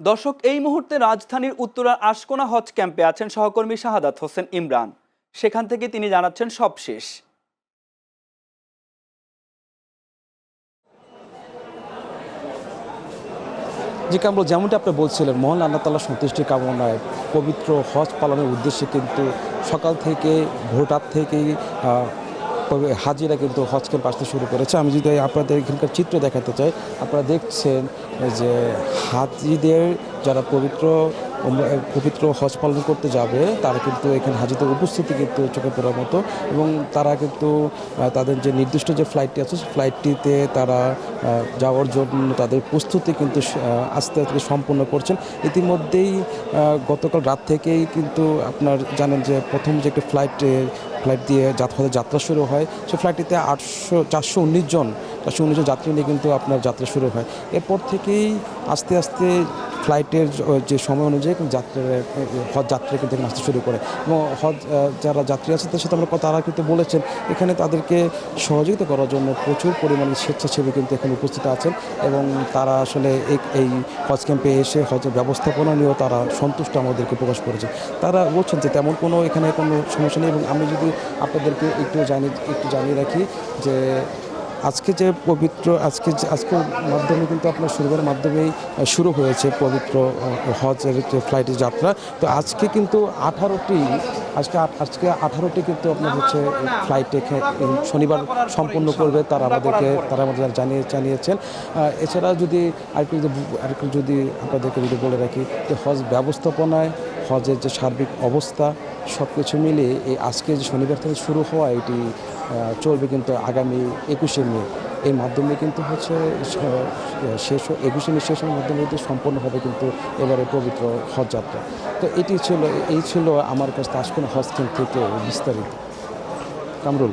দর্শক, এই মুহূর্তে রাজধানীর উত্তরার আশকোনা হজ ক্যাম্পে আছেন সহকর্মী শাহাদাত হোসেন ইমরান। সেখান থেকে তিনি জানাচ্ছেন সবশেষ। জি কামরুল, যেমনটি আপনি বলছিলেন, মহান আল্লাহ তাআলার সন্তুষ্টি কামনায় পবিত্র হজ পালনের উদ্দেশ্যে কিন্তু সকাল থেকে ভোর রাত থেকেই হাজিরা কিন্তু হজ ক্যাম্প আসতে শুরু করেছে। আমি যদি আপনাদের এখানকার চিত্র দেখাতে চাই, আপনারা দেখছেন যে হাজিদের যারা পবিত্র হজ পালন করতে যাবে তারা কিন্তু এখানে হাজিদের উপস্থিতি কিন্তু চোখে পড়ার মতো, এবং তারা কিন্তু তাদের যে নির্দিষ্ট যে ফ্লাইটটি আছে সেই ফ্লাইটটিতে তারা যাওয়ার জন্য তাদের প্রস্তুতি কিন্তু আস্তে আস্তে সম্পূর্ণ করছেন। ইতিমধ্যেই গতকাল রাত থেকেই কিন্তু আপনার জানেন যে প্রথম যে একটা ফ্লাইট দিয়ে যাত্রা শুরু হয়, সেই ফ্লাইটটিতে 419 জন যাত্রী নিয়ে কিন্তু আপনার যাত্রা শুরু হয়। এরপর থেকেই আস্তে আস্তে ফ্লাইটের যে সময় অনুযায়ী হজ যাত্রী কিন্তু আসতে শুরু করে, এবং যারা যাত্রী আছে তাদের সাথে তারা কিন্তু বলেছেন এখানে তাদেরকে সহযোগিতা করার জন্য প্রচুর পরিমাণে স্বেচ্ছাসেবী কিন্তু এখানে উপস্থিত আছেন, এবং তারা আসলে এই হজ ক্যাম্পে এসে হজের ব্যবস্থাপনা নিয়েও তারা সন্তুষ্ট আমাদেরকে প্রকাশ করেছে। তারা বলছেন যে তেমন এখানে কোনো সমস্যা নেই। এবং আমি যদি আপনাদেরকে একটু জানিয়ে রাখি যে আজকের মাধ্যমে কিন্তু আপনার শুরুর মাধ্যমেই শুরু হয়েছে পবিত্র হজের যে ফ্লাইটের যাত্রা। তো আজকে কিন্তু 18টি কিন্তু আপনার হচ্ছে ফ্লাইটে শনিবার সম্পন্ন করবে, তারা আমাদের জানিয়েছেন। এছাড়া যদি আরেকটু যদি আপনাদেরকে বলে রাখি যে হজ ব্যবস্থাপনায় হজের যে সার্বিক অবস্থা সব কিছু মিলিয়ে এই আজকে যে শনিবার থেকে শুরু হওয়া এটি চলবে কিন্তু আগামী 21শে মে। এর মাধ্যমে কিন্তু হচ্ছে 21শে মে শেষের মাধ্যমে সম্পন্ন হবে কিন্তু এবারে পবিত্র হজ যাত্রা। তো এই ছিল আমার কাছে আশকোনা হজ ক্যাম্প থেকে বিস্তারিত। কামরুল।